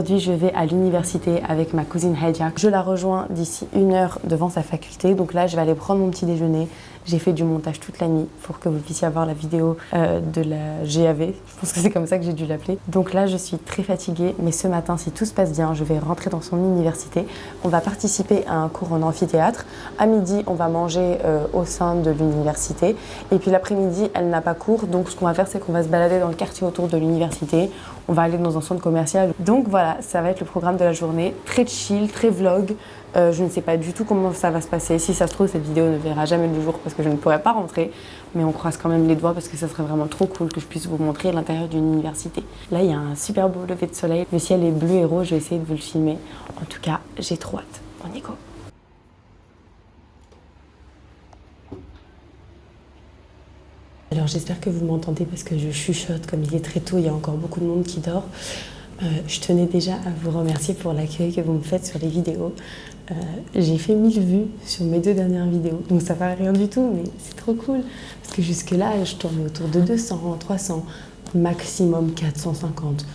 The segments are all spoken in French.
Aujourd'hui, je vais à l'université avec ma cousine Hedja. Je la rejoins d'ici 1 heure devant sa faculté. Donc là, je vais aller prendre mon petit déjeuner. J'ai fait du montage toute la nuit pour que vous puissiez avoir la vidéo de la GAV. Je pense que c'est comme ça que j'ai dû l'appeler. Donc là, je suis très fatiguée. Mais ce matin, si tout se passe bien, je vais rentrer dans son université. On va participer à un cours en amphithéâtre. À midi, on va manger au sein de l'université. Et puis l'après-midi, elle n'a pas cours. Donc ce qu'on va faire, c'est qu'on va se balader dans le quartier autour de l'université. On va aller dans un centre commercial. Donc voilà, ça va être le programme de la journée. Très chill, très vlog. Je ne sais pas du tout comment ça va se passer. Si ça se trouve, cette vidéo ne verra jamais le jour parce que je ne pourrai pas rentrer. Mais on croise quand même les doigts parce que ça serait vraiment trop cool que je puisse vous montrer l'intérieur d'une université. Là, il y a un super beau lever de soleil. Le ciel est bleu et rose, je vais essayer de vous le filmer. En tout cas, j'ai trop hâte. On y go. Alors j'espère que vous m'entendez parce que je chuchote comme il est très tôt, il y a encore beaucoup de monde qui dort. Je tenais déjà à vous remercier pour l'accueil que vous me faites sur les vidéos. J'ai fait 1000 vues sur mes 2 dernières vidéos, donc ça paraît rien du tout, mais c'est trop cool. Parce que jusque là, je tournais autour de 200, 300, maximum 450.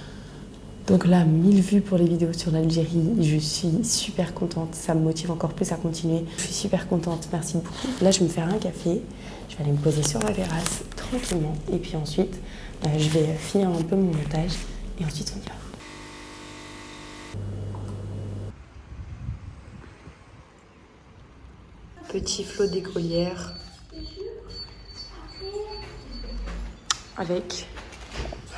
Donc là, 1000 vues pour les vidéos sur l'Algérie, je suis super contente, ça me motive encore plus à continuer. Je suis super contente, merci beaucoup. Là, je vais me faire un café, je vais aller me poser sur la terrasse tranquillement, et puis ensuite, je vais finir un peu mon montage, et ensuite on y va. Petit flot d'écolières avec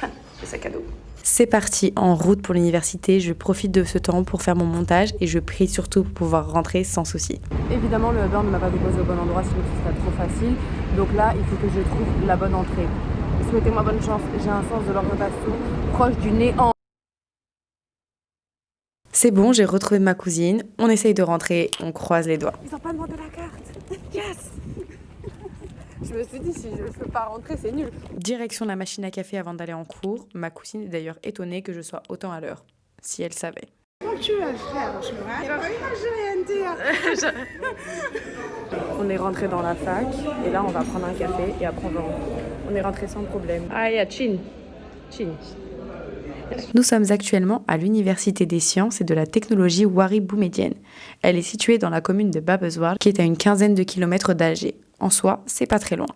le sac à dos. C'est parti, en route pour l'université. Je profite de ce temps pour faire mon montage et je prie surtout pour pouvoir rentrer sans souci. Évidemment, le Uber ne m'a pas déposé au bon endroit, sinon ce serait trop facile. Donc là, il faut que je trouve la bonne entrée. Souhaitez-moi bonne chance, j'ai un sens de l'orientation proche du néant. C'est bon, j'ai retrouvé ma cousine. On essaye de rentrer, on croise les doigts. Ils n'ont pas demandé la carte. Yes. Je me suis dit, si je ne peux pas rentrer, c'est nul. Direction la machine à café avant d'aller en cours. Ma cousine est d'ailleurs étonnée que je sois autant à l'heure. Si elle savait. Ponctuel, frère, il va falloir dire. On est rentré dans la fac et là on va prendre un café et après on est rentré sans problème. Ah, il y a Chin. Chin. Nous sommes actuellement à l'Université des sciences et de la technologie Ouari Boumedienne. Elle est située dans la commune de Babezouar, qui est à une quinzaine de kilomètres d'Alger. En soi, c'est pas très loin.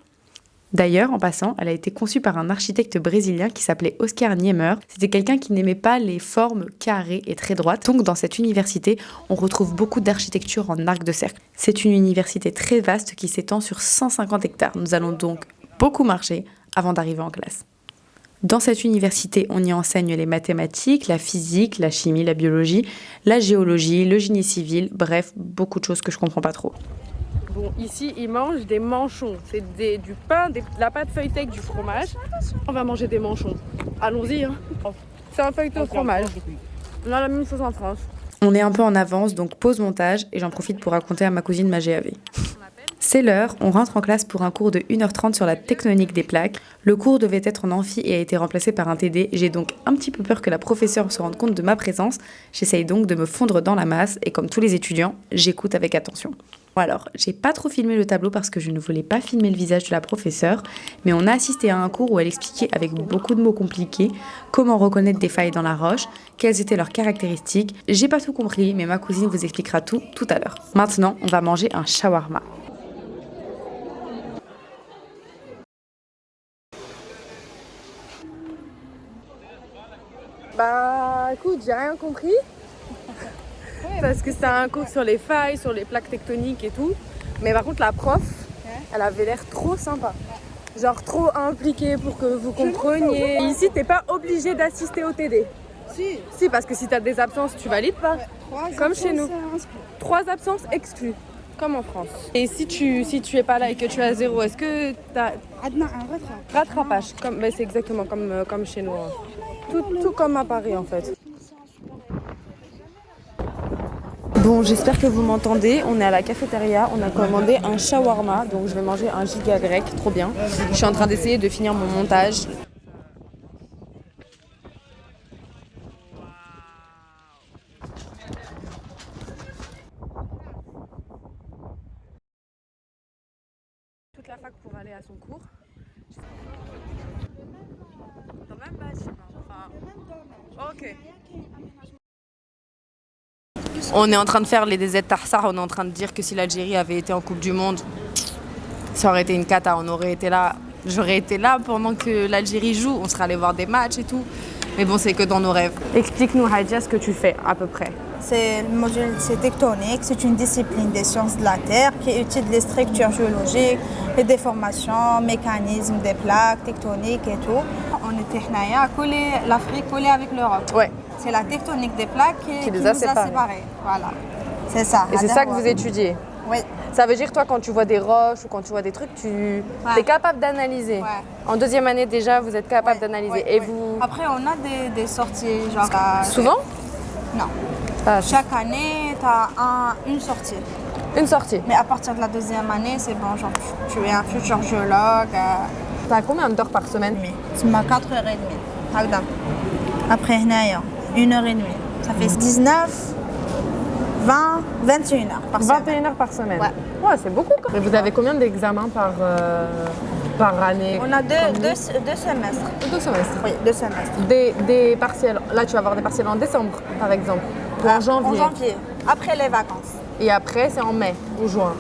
D'ailleurs, en passant, elle a été conçue par un architecte brésilien qui s'appelait Oscar Niemeyer. C'était quelqu'un qui n'aimait pas les formes carrées et très droites. Donc dans cette université, on retrouve beaucoup d'architecture en arc de cercle. C'est une université très vaste qui s'étend sur 150 hectares. Nous allons donc beaucoup marcher avant d'arriver en classe. Dans cette université, on y enseigne les mathématiques, la physique, la chimie, la biologie, la géologie, le génie civil, bref, beaucoup de choses que je comprends pas trop. Bon, ici, ils mangent des manchons. C'est du pain, de la pâte feuilletée avec du fromage. On va manger des manchons. Allons-y, hein. C'est un feuilleté au fromage. On a la même chose en France. On est un peu en avance, donc pause montage, et j'en profite pour raconter à ma cousine ma GAV. C'est l'heure, on rentre en classe pour un cours de 1h30 sur la tectonique des plaques. Le cours devait être en amphi et a été remplacé par un TD. J'ai donc un petit peu peur que la professeure se rende compte de ma présence. J'essaye donc de me fondre dans la masse et comme tous les étudiants, j'écoute avec attention. Bon alors, j'ai pas trop filmé le tableau parce que je ne voulais pas filmer le visage de la professeure, mais on a assisté à un cours où elle expliquait avec beaucoup de mots compliqués comment reconnaître des failles dans la roche, quelles étaient leurs caractéristiques. J'ai pas tout compris, mais ma cousine vous expliquera tout à l'heure. Maintenant, on va manger un shawarma. Bah écoute, j'ai rien compris parce que c'était un cours sur les failles, sur les plaques tectoniques et tout. Mais par contre la prof, elle avait l'air trop sympa. Genre trop impliquée pour que vous compreniez. Et ici t'es pas obligé d'assister au TD. Si, parce que si t'as des absences, tu valides pas. Comme chez nous. 3 absences exclues. Comme en France. Et si tu es pas là et que tu as 0, est-ce que t'as un rattrapage c'est exactement comme chez nous. Tout comme à Paris en fait. Bon, j'espère que vous m'entendez. On est à la cafétéria, on a commandé un shawarma, donc je vais manger un giga grec, trop bien. Je suis en train d'essayer de finir mon montage. Toute la fac pour aller à son cours. Dans le même bâtiment. Enfin, ok. On est en train de faire les DZ Tarsar, on est en train de dire que si l'Algérie avait été en Coupe du Monde, ça aurait été une cata, on aurait été là. J'aurais été là pendant que l'Algérie joue, on serait allé voir des matchs et tout. Mais bon, c'est que dans nos rêves. Explique-nous, Hadja, ce que tu fais à peu près. C'est le module tectonique, c'est une discipline des sciences de la Terre qui étudie les structures géologiques, les déformations, mécanismes des plaques tectoniques et tout. On était l'Afrique collée avec l'Europe. Ouais. C'est la tectonique des plaques qui nous a séparés. Voilà, c'est ça. Et c'est ça que vous étudiez? Oui. Ça veut dire, toi, quand tu vois des roches ou quand tu vois des trucs, tu es capable d'analyser. Ouais. En deuxième année, déjà, vous êtes capable d'analyser. Ouais, et ouais. vous... Après, on a des sorties, genre... Souvent? Non. Chaque année, tu as une sortie. Une sortie? Mais à partir de la deuxième année, c'est bon, genre, tu es un futur géologue. Tu as combien d'heures par semaine? C'est 4h30. Après, 1h30. Ça fait 19... 20, 21 heures par semaine. 21 heures par semaine. Ouais, c'est beaucoup quand même. Et vous avez combien d'examens par année? On a deux semestres. 2 semestres? Oui, 2 semestres. Des partiels. Là, tu vas avoir des partiels en décembre, par exemple. Ou en janvier. En janvier, après les vacances. Et après, c'est en mai ou juin?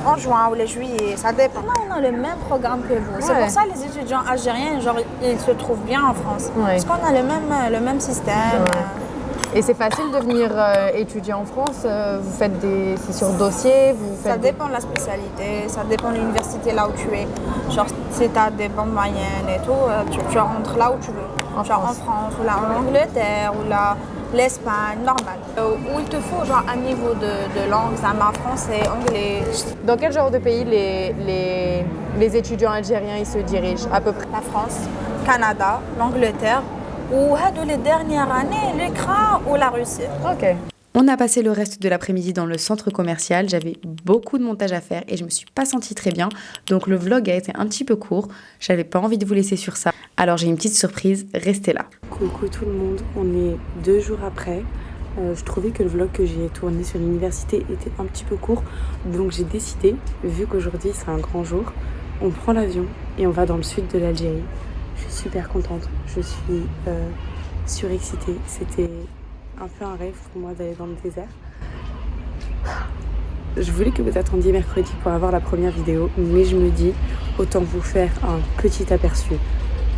En juin ou les juillet, ça dépend. On a le même programme que vous. C'est pour ça que les étudiants algériens, genre, ils se trouvent bien en France. Parce qu'on a le même système. Et c'est facile de venir étudier en France? Vous faites c'est sur dossier? Ça dépend de la spécialité, ça dépend de l'université là où tu es. Genre, si tu as des bonnes moyennes et tout, tu rentres là où tu veux. En France, ou là en Angleterre, ou là l'Espagne, normal. Où il te faut genre un niveau de langue, ça m'a français, anglais. Dans quel genre de pays les étudiants algériens ils se dirigent à peu près? La France, Canada, l'Angleterre. Ou les dernières années, l'Ukraine ou la Russie. Ok. On a passé le reste de l'après-midi dans le centre commercial. J'avais beaucoup de montage à faire et je me suis pas sentie très bien. Donc le vlog a été un petit peu court. J'avais pas envie de vous laisser sur ça. Alors j'ai une petite surprise, restez là. Coucou tout le monde, on est 2 jours après. Je trouvais que le vlog que j'ai tourné sur l'université était un petit peu court. Donc j'ai décidé, vu qu'aujourd'hui c'est un grand jour, on prend l'avion et on va dans le sud de l'Algérie. Je suis super contente, je suis surexcitée. C'était un peu un rêve pour moi d'aller dans le désert. Je voulais que vous attendiez mercredi pour avoir la première vidéo, mais je me dis autant vous faire un petit aperçu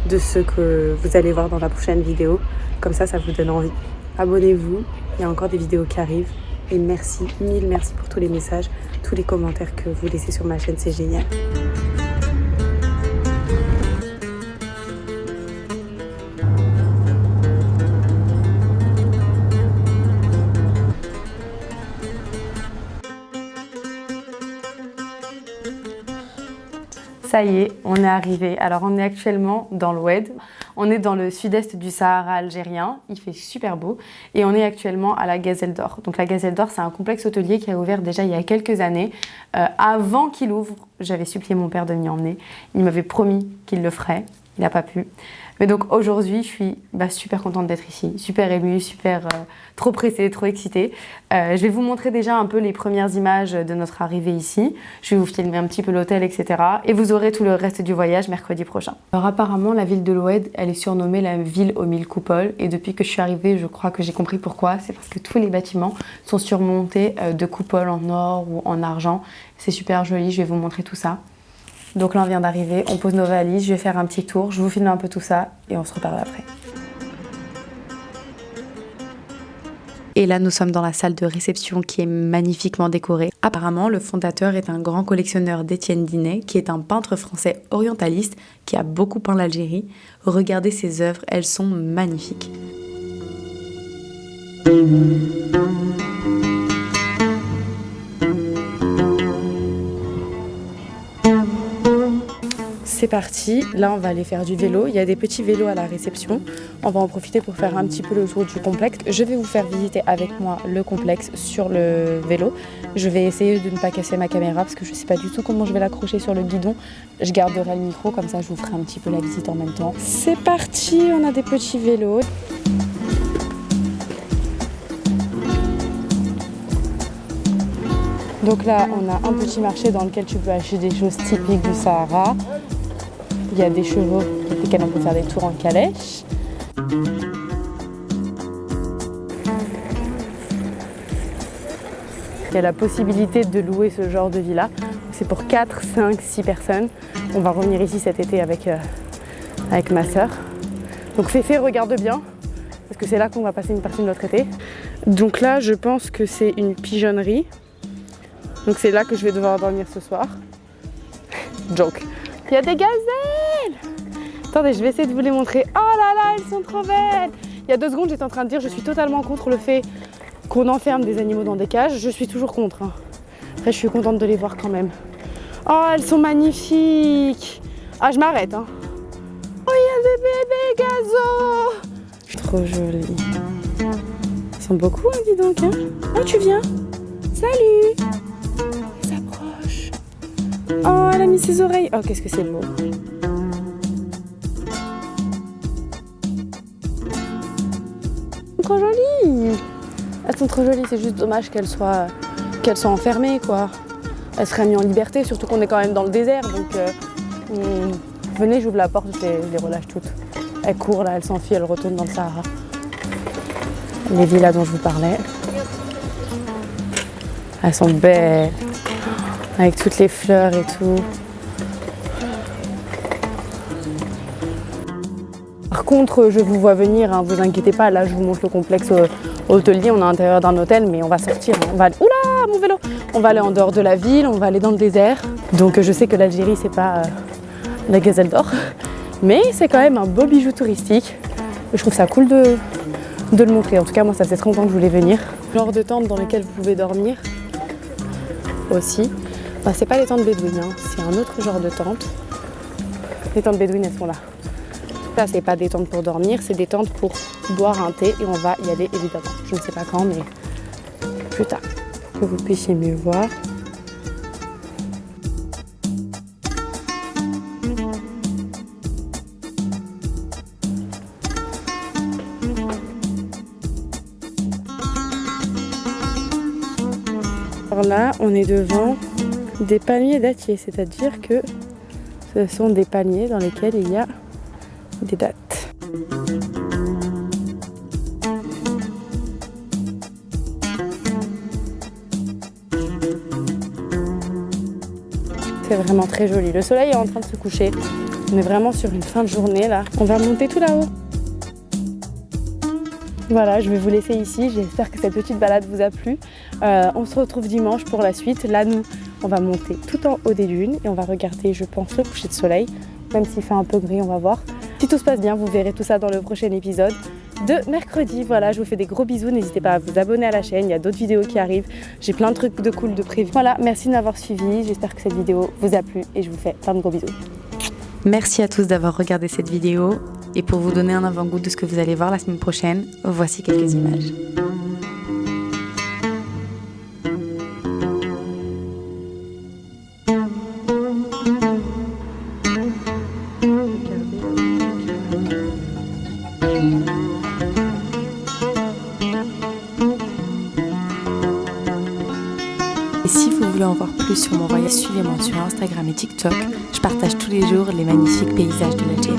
de ce que vous allez voir dans la prochaine vidéo. Comme ça vous donne envie. Abonnez-vous, il y a encore des vidéos qui arrivent. Et merci, mille merci pour tous les messages, tous les commentaires que vous laissez sur ma chaîne, c'est génial. Ça y est, on est arrivé. Alors on est actuellement dans l'Oued. On est dans le sud-est du Sahara algérien. Il fait super beau. Et on est actuellement à la Gazelle d'Or. Donc la Gazelle d'Or, c'est un complexe hôtelier qui a ouvert déjà il y a quelques années. Avant qu'il ouvre, j'avais supplié mon père de m'y emmener. Il m'avait promis qu'il le ferait. Il n'a pas pu. Mais donc aujourd'hui, je suis super contente d'être ici, super émue, trop pressée, trop excitée. Je vais vous montrer déjà un peu les premières images de notre arrivée ici. Je vais vous filmer un petit peu l'hôtel, etc. Et vous aurez tout le reste du voyage mercredi prochain. Alors apparemment, la ville de l'Oued, elle est surnommée la ville aux 1000 coupoles. Et depuis que je suis arrivée, je crois que j'ai compris pourquoi. C'est parce que tous les bâtiments sont surmontés de coupoles en or ou en argent. C'est super joli, je vais vous montrer tout ça. Donc là on vient d'arriver, on pose nos valises, je vais faire un petit tour, je vous filme un peu tout ça et on se reparle après. Et là nous sommes dans la salle de réception qui est magnifiquement décorée. Apparemment le fondateur est un grand collectionneur d'Étienne Dinet, qui est un peintre français orientaliste qui a beaucoup peint l'Algérie. Regardez ses œuvres, elles sont magnifiques. C'est parti, là on va aller faire du vélo, il y a des petits vélos à la réception, on va en profiter pour faire un petit peu le tour du complexe. Je vais vous faire visiter avec moi le complexe sur le vélo. Je vais essayer de ne pas casser ma caméra parce que je ne sais pas du tout comment je vais l'accrocher sur le guidon. Je garderai le micro, comme ça je vous ferai un petit peu la visite en même temps. C'est parti, on a des petits vélos. Donc là on a un petit marché dans lequel tu peux acheter des choses typiques du Sahara. Il y a des chevaux avec lesquels on peut faire des tours en calèche. Il y a la possibilité de louer ce genre de villa. C'est pour 4, 5, 6 personnes. On va revenir ici cet été avec ma sœur. Donc Féfé, regarde bien, parce que c'est là qu'on va passer une partie de notre été. Donc là, je pense que c'est une pigeonnerie. Donc c'est là que je vais devoir dormir ce soir. Joke. Il y a des gazelles! Attendez, je vais essayer de vous les montrer. Oh là là, elles sont trop belles! Il y a 2 secondes, j'étais en train de dire je suis totalement contre le fait qu'on enferme des animaux dans des cages. Je suis toujours contre. Hein. Après, je suis contente de les voir quand même. Oh, elles sont magnifiques! Ah, je m'arrête. Hein. Oh, il y a des bébés gazos! Trop jolis. Ils sont beaucoup, hein, dis donc. Hein. Oh, tu viens? Salut! Elle s'approche. Oh, elle a mis ses oreilles. Oh, qu'est-ce que c'est beau. Trop jolies. Elles sont trop jolies, c'est juste dommage qu'elles soient enfermées, quoi. Elles seraient mises en liberté, surtout qu'on est quand même dans le désert, donc venez, j'ouvre la porte, je les relâche toutes. Elles courent là, elles s'enfuient, elles retournent dans le Sahara. Les villas dont je vous parlais. Elles sont belles, avec toutes les fleurs et tout. Par contre, je vous vois venir, hein, vous inquiétez pas, là je vous montre le complexe hôtelier, on est à l'intérieur d'un hôtel, mais on va sortir, on va aller... Oula, mon vélo! On va aller en dehors de la ville, on va aller dans le désert. Donc je sais que l'Algérie, c'est pas la gazelle d'or, mais c'est quand même un beau bijou touristique. Je trouve ça cool de le montrer, en tout cas moi ça fait très longtemps que je voulais venir. Le genre de tente dans lequel vous pouvez dormir aussi. Enfin, c'est pas les tentes bédouines, hein, c'est un autre genre de tente. Les tentes bédouines, elles sont là. Ça, c'est pas des tentes pour dormir, c'est des tentes pour boire un thé et on va y aller évidemment. Je ne sais pas quand, mais plus tard, pour que vous puissiez mieux voir. Alors là, on est devant des palmiers dattiers, c'est-à-dire que ce sont des palmiers dans lesquels il y a des dattes. C'est vraiment très joli. Le soleil est en train de se coucher. On est vraiment sur une fin de journée là. On va monter tout là-haut. Voilà, je vais vous laisser ici. J'espère que cette petite balade vous a plu. On se retrouve dimanche pour la suite. Là, nous, on va monter tout en haut des dunes et on va regarder, je pense, le coucher de soleil. Même s'il fait un peu gris, on va voir. Si tout se passe bien, vous verrez tout ça dans le prochain épisode de mercredi. Voilà, je vous fais des gros bisous. N'hésitez pas à vous abonner à la chaîne. Il y a d'autres vidéos qui arrivent. J'ai plein de trucs de cool de prévu. Voilà, merci de m'avoir suivi. J'espère que cette vidéo vous a plu et je vous fais plein de gros bisous. Merci à tous d'avoir regardé cette vidéo. Et pour vous donner un avant-goût de ce que vous allez voir la semaine prochaine, voici quelques images. Et si vous voulez en voir plus sur mon voyage, suivez-moi sur Instagram et TikTok. Je partage tous les jours les magnifiques paysages de l'Algérie.